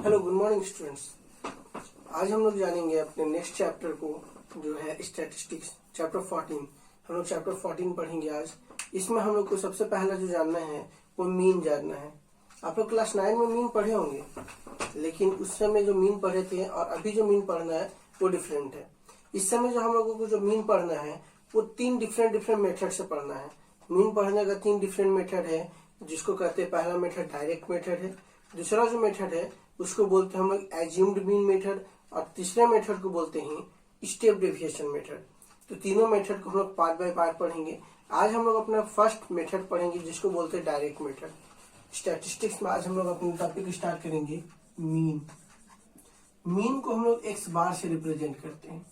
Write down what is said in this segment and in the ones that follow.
Hello good morning students. आज हम लोग जानेंगे अपने नेक्स्ट चैप्टर को, जो है स्टैटिस्टिक्स चैप्टर 14। हम लोग चैप्टर 14 पढ़ेंगे आज। इसमें हम लोग को सबसे पहला जो जानना है वो मीन जानना है। आप लोग क्लास 9 में मीन पढ़े होंगे, लेकिन उस समय जो मीन पढ़े थे और अभी जो मीन पढ़ना है वो डिफरेंट है। इस समय जो हम लोगों को जो मीन पढ़ना है वो 3 डिफरेंट मेथड से पढ़ना है। मीन पढ़ने का 3 डिफरेंट मेथड है, जिसको कहते हैं पहला मेथड डायरेक्ट मेथड है, दूसरा जो मेथड है उसको बोलते हैं हम लोग एज्यूम्ड मीन मेथड, और तीसरे मेथड को बोलते हैं स्टेप डेविएशन मेथड। तो तीनों मेथड को हम लोग पार्ट बाय पार्ट पढ़ेंगे। आज हम लोग अपना फर्स्ट मेथड पढ़ेंगे जिसको बोलते हैं डायरेक्ट मेथड। स्टैटिस्टिक्स में आज हम लोग अपना टॉपिक स्टार्ट करेंगे मीन। मीन को हम लोग एक्स बार से रिप्रेजेंट करते हैं।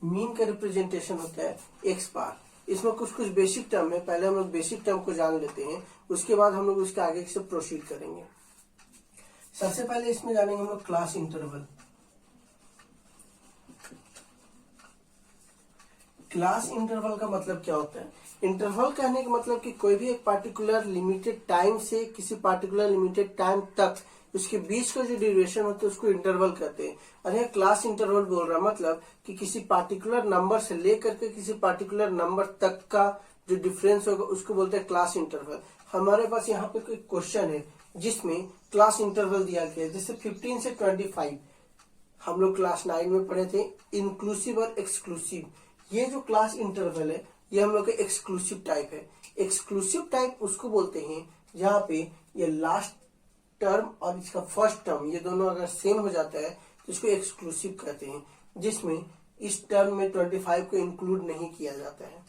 मीन का रिप्रेजेंटेशन होता है एक्स बार। इसमें कुछ बेसिक टर्म है, पहले हम लोग बेसिक टर्म को जान लेते हैं, उसके बाद हम लोग उसके आगे से प्रोसीड करेंगे। सबसे पहले इसमें जानेंगे हम लोग क्लास इंटरवल। क्लास इंटरवल का मतलब क्या होता है? इंटरवल कहने का मतलब कि कोई भी एक पार्टिकुलर लिमिटेड टाइम से किसी पार्टिकुलर लिमिटेड टाइम तक उसके बीच का जो ड्यूरेशन होता है उसको इंटरवल कहते हैं। और यह क्लास इंटरवल बोल रहा मतलब कि किसी पार्टिकुलर नंबर से लेकर के किसी पार्टिकुलर नंबर तक का जो डिफरेंस होगा उसको बोलते हैं क्लास इंटरवल। हमारे पास यहाँ पे कोई क्वेश्चन है जिसमें क्लास इंटरवल दिया गया है, जैसे 15 से 25 हम लोग क्लास 9 में पढ़े थे, इंक्लूसिव और एक्सक्लूसिव। ये जो क्लास इंटरवल है ये हम लोग का एक्सक्लूसिव टाइप है। एक्सक्लूसिव टाइप उसको बोलते हैं जहाँ पे ये लास्ट टर्म और इसका फर्स्ट टर्म ये दोनों अगर सेम हो जाता है तो इसको एक्सक्लूसिव कहते हैं, जिसमें इस टर्म में 25 को इंक्लूड नहीं किया जाता है।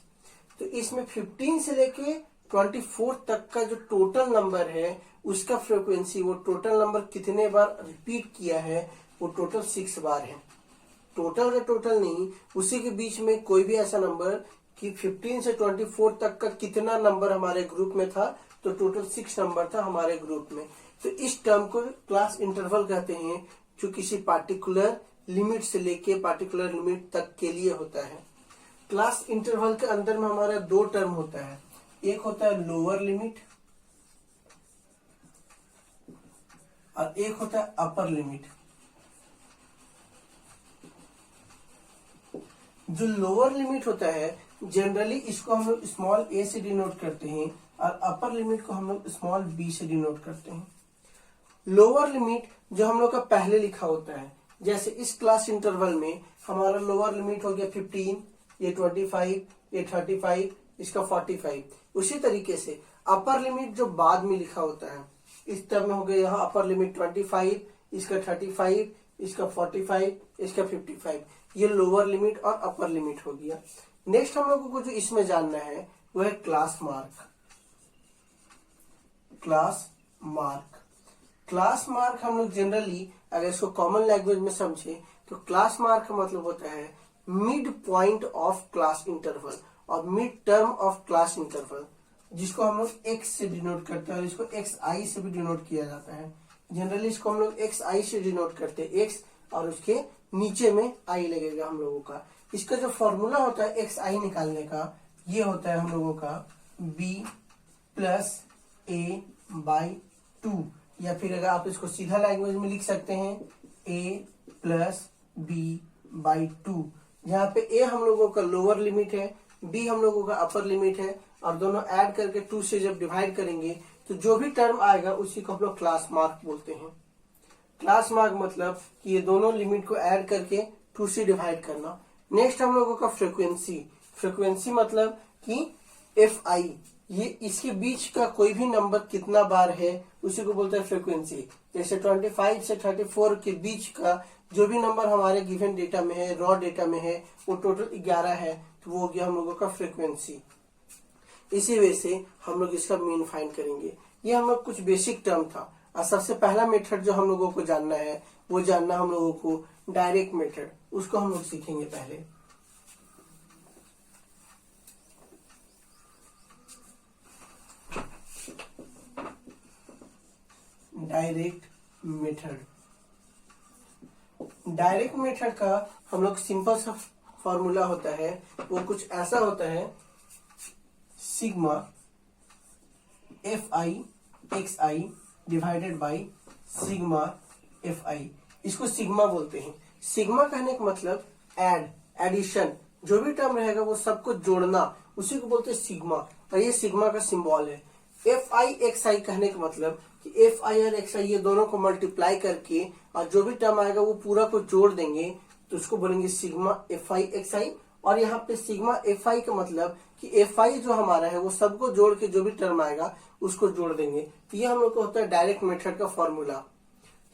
तो इसमें 15 से लेके 24 तक का जो टोटल नंबर है उसका फ्रीक्वेंसी, वो टोटल नंबर कितने बार रिपीट किया है, वो टोटल 6 बार है। टोटल का टोटल नहीं, उसी के बीच में कोई भी ऐसा नंबर कि 15 से 24 तक का कितना नंबर हमारे ग्रुप में था, तो टोटल 6 नंबर था हमारे ग्रुप में। तो इस टर्म को क्लास इंटरवल कहते हैं, जो किसी पार्टिकुलर लिमिट से लेके पार्टिकुलर लिमिट तक के लिए होता है। क्लास इंटरवल के अंदर में हमारा 2 टर्म होता है, एक होता है लोअर लिमिट और एक होता है अपर लिमिट। जो लोअर लिमिट होता है जनरली इसको हम लोग स्मॉल a से डिनोट करते हैं और अपर लिमिट को हम लोग स्मॉल b से डिनोट करते हैं। लोअर लिमिट जो हम लोग का पहले लिखा होता है, जैसे इस क्लास इंटरवल में हमारा लोअर लिमिट हो गया 15, ये 25, ये 35, इसका 45। उसी तरीके से अपर लिमिट जो बाद में लिखा होता है, इस टर्म में हो गया यहाँ अपर लिमिट 25, इसका 35, इसका 45, इसका 55। ये लोअर लिमिट और अपर लिमिट हो गया। नेक्स्ट हम लोगों को जो इसमें जानना है वो है class mark. Class mark, class mark हम लोग जनरली अगर इसको कॉमन लैंग्वेज में समझे तो क्लास मार्क का मतलब होता है mid point of class interval और mid term of class interval, जिसको हम लोग एक्स से डिनोट करते हैं और इसको एक्स आई से भी डिनोट किया जाता है। जनरली इसको हम लोग एक्स आई से डिनोट करते हैं, एक्स और उसके नीचे में आई लगेगा हम लोगों का। इसका जो फॉर्मूला होता है एक्स आई निकालने का, ये होता है हम लोगों का b प्लस a बाई 2, या फिर अगर आप इसको सीधा लैंग्वेज में लिख सकते हैं a प्लस b बाई 2, जहाँ पे a हम लोगों का लोअर लिमिट है, b हम लोगों का अपर लिमिट है, और दोनों ऐड करके 2 से जब डिवाइड करेंगे तो जो भी टर्म आएगा उसी को हम लोग क्लास मार्क बोलते हैं। क्लास मार्क मतलब कि ये दोनों लिमिट को ऐड करके 2 से डिवाइड करना। नेक्स्ट हम लोगों का फ्रीक्वेंसी। फ्रीक्वेंसी मतलब कि एफ आई, ये इसके बीच का कोई भी नंबर कितना बार है उसी को बोलते हैं फ्रीक्वेंसी। जैसे 25 से 34 के बीच का जो भी नंबर हमारे गिवन डेटा में है, रॉ डेटा में है, वो टोटल 11 है, तो वो हो गया हम लोगों का फ्रीक्वेंसी। इसी वजह से हम लोग इसका मीन फाइंड करेंगे। ये हम लोग कुछ बेसिक टर्म था। और सबसे पहला मेथड जो हम लोगों को जानना है वो जानना हम लोगों को डायरेक्ट मेथड, उसको हम लोग सीखेंगे पहले। डायरेक्ट मेथड, डायरेक्ट मेथड का हम लोग सिंपल सा फॉर्मूला होता है, वो कुछ ऐसा होता है sigma F I x I divided by sigma F I, इसको सिग्मा बोलते हैं। सिग्मा कहने का मतलब एडिशन, जो भी टर्म रहेगा वो सबको जोड़ना, उसी को बोलते हैं सिग्मा, और ये सिग्मा का सिंबल है। एफ आई एक्स आई कहने का मतलब कि एफ आई और एक्स आई ये दोनों को मल्टीप्लाई करके और जो भी टर्म आएगा वो पूरा को जोड़ देंगे, तो उसको बोलेंगे सिग्मा एफ आई एक्स आई। और यहाँ पे सिग्मा एफ आई का मतलब कि एफ आई जो हमारा है वो सबको जोड़ के जो भी टर्म आएगा उसको जोड़ देंगे। तो ये हम लोग को होता है डायरेक्ट मेथड का फॉर्मूला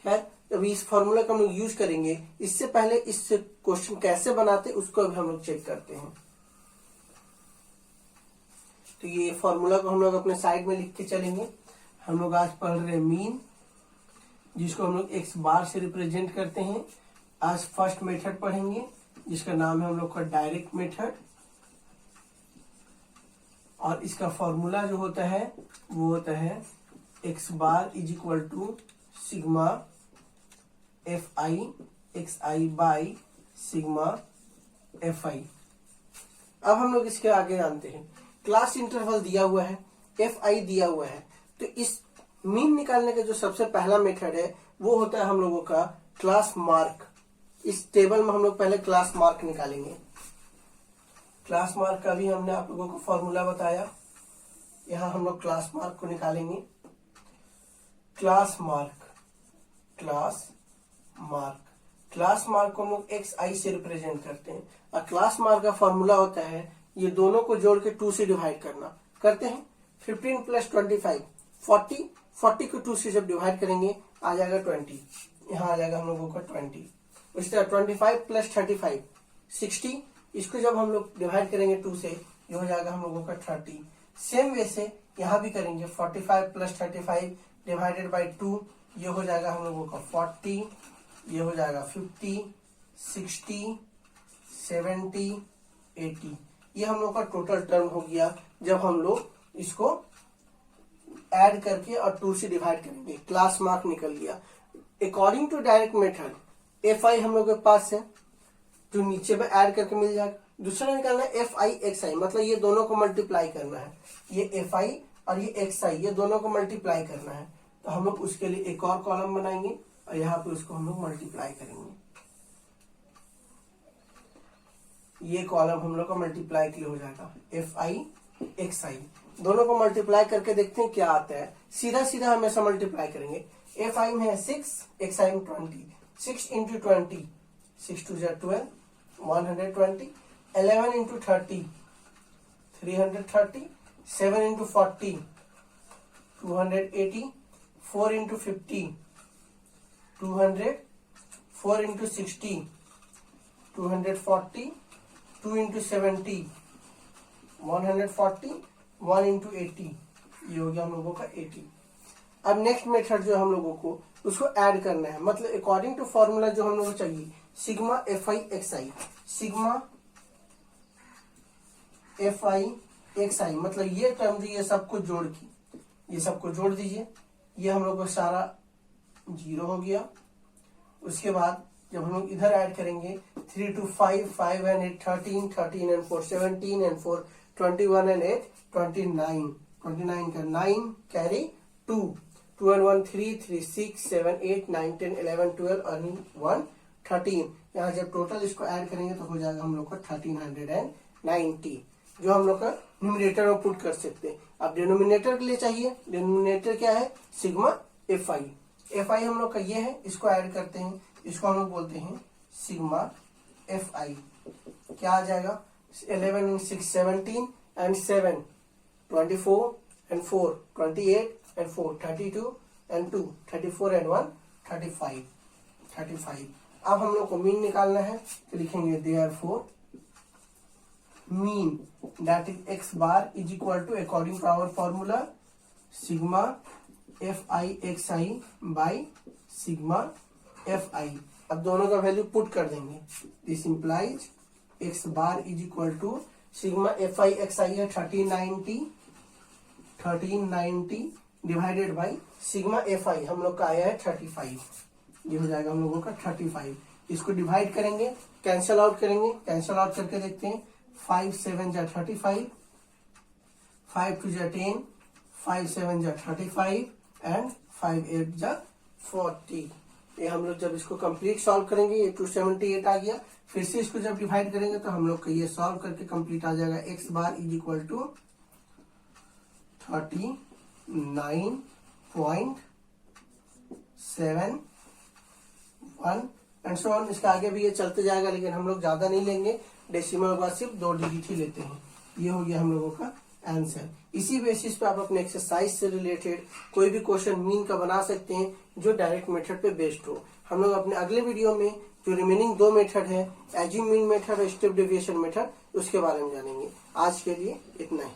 है। अभी इस फॉर्मूला का हम लोग यूज करेंगे। इससे पहले इस क्वेश्चन कैसे बनाते उसको अभी हम लोग चेक करते हैं। तो ये फॉर्मूला को हम लोग अपने साइड में लिख के चलेंगे। हम लोग आज पढ़ रहे मीन, जिसको हम लोग एक्स बार से रिप्रेजेंट करते हैं। आज फर्स्ट मेथड पढ़ेंगे जिसका नाम है हम लोग का डायरेक्ट मेथड, और इसका फॉर्मूला जो होता है वो होता है x bar is equal to sigma F I x I by sigma F I. अब हम लोग इसके आगे जानते हैं। क्लास इंटरवल दिया हुआ है, एफ आई दिया हुआ है, तो इस मीन निकालने का जो सबसे पहला मेथड है वो होता है हम लोगों का क्लास मार्क। इस टेबल में हम लोग पहले क्लास मार्क निकालेंगे। क्लास मार्क का भी हमने आप लोगों को फॉर्मूला बताया। यहाँ हम लोग क्लास मार्क को निकालेंगे। Class mark, class mark, class mark को हम लोग एक्स आई से रिप्रेजेंट करते हैं। और क्लास मार्क का फॉर्मूला होता है ये दोनों को जोड़ के 2 से डिवाइड करना। करते हैं। 15 प्लस 25 40, 40 को 2 से जब डिवाइड करेंगे आ जाएगा 20, यहाँ आ जाएगा हम लोगों का 20। इस तरह 25 प्लस 35 60, इसको जब हम लोग डिवाइड करेंगे 2 से ये हो जाएगा हम लोगों का 30। सेम वे से यहाँ भी करेंगे। 45 प्लस 35 डिवाइडेड बाई 2 ये हो जाएगा हम लोगों का 40, ये हो जाएगा 50, 60, 70, 80। ये हम लोग का टोटल टर्म हो गया जब हम लोग इसको ऐड करके और 2 से डिवाइड करेंगे। क्लास मार्क निकल गया। According to direct method f आई हम लोग के पास है जो नीचे में ऐड करके मिल जाएगा। दूसरा निकालना है एफ आई एक्स आई, मतलब ये दोनों को मल्टीप्लाई करना है। ये एफ आई और ये एक्स आई ये दोनों को मल्टीप्लाई करना है, तो हम लोग उसके लिए एक और कॉलम बनाएंगे और यहाँ पे उसको हम लोग मल्टीप्लाई करेंगे। ये कॉलम हम लोग का मल्टीप्लाई के लिए हो जाएगा। एफ आई एक्स आई दोनों को मल्टीप्लाई करके देखते हैं क्या आता है। सीधा सीधा हमेशा मल्टीप्लाई करेंगे। एफ आई में है 6, एक्स आई में 20। 6 into 20, 6 2 12, 120। 11 into 30, 330। 7 into 40, 280। 4 into 50, 200। 4 into 60, 240। 2 into 70, 140। 1 into 80, ये हो गया हम लोगों का 80। अब नेक्स्ट मेथड जो हम लोगों को उसको ऐड करना है, मतलब अकॉर्डिंग टू फॉर्मूला जो हम लोगों को चाहिए sigma F I x I. Sigma F I x I मतलब ये टर्म जो ये सबको जोड़ की, ये सबको जोड़ दीजिए। ये हम लोग को सारा 0 हो गया। उसके बाद जब हम लोग इधर ऐड करेंगे 3 to 5, 5 and 8 13, 13 and 4 17 and 4 21 and 8 29, 29 का 9 कैरी 2, 2 and 1 3, 3 6 7 8 9 10 11 12 और 1 13। यहाँ जब टोटल इसको ऐड करेंगे तो हो जाएगा हम लोग का 1390, जो हम लोग का न्यूमरेटर में पुट कर सकते हैं। अब डिनोमिनेटर के लिए चाहिए, डिनोमिनेटर क्या है sigma F I. F I हम लोग का ये है, इसको ऐड करते हैं, इसको हम लोग बोलते हैं सिग्मा एफ आई। क्या आ जाएगा 11 and 6 17 and 7 24 and 4 28 and 4 32 and 2 34 and 1 35। अब हम लोग को मीन निकालना है तो लिखेंगे therefore mean that is X bar is equal to according to our formula sigma F I x I by sigma F I. अब दोनों का वैल्यू पुट कर देंगे। This implies X bar is equal to sigma F I x I है 1390 divided by sigma F I हम लोग का आया है 35। ये हो जाएगा हम लोगों का 35। इसको डिवाइड करेंगे, कैंसल आउट करेंगे, कैंसल आउट करके देखते हैं। 5 7 जा 35, 5 2 जा 10, 5 7 जा 35 एंड 5 8 जा 40। ये हम लोग जब इसको कंप्लीट सॉल्व करेंगे ये 278 आ गया। फिर से इसको जब डिवाइड करेंगे तो हम लोग का ये सॉल्व करके कंप्लीट आ जाएगा। x bar is equal to 39.71 and so on. इसके आगे भी ये चलते जाएगा, लेकिन हम लोग ज्यादा नहीं लेंगे, डेसिमल बाद सिर्फ 2 डिजिट ही लेते हैं। ये हो गया हम लोगों का आंसर। इसी बेसिस पे आप अपने एक्सरसाइज से रिलेटेड कोई भी क्वेश्चन मीन का बना सकते हैं जो डायरेक्ट मेथड पे बेस्ड हो। हम लोग अपने अगले वीडियो में जो रिमेनिंग 2 मेथड है, एज्यूम मीन मेथड और स्टेप डेविएशन मेथड, उसके बारे में जानेंगे। आज के लिए इतना ही।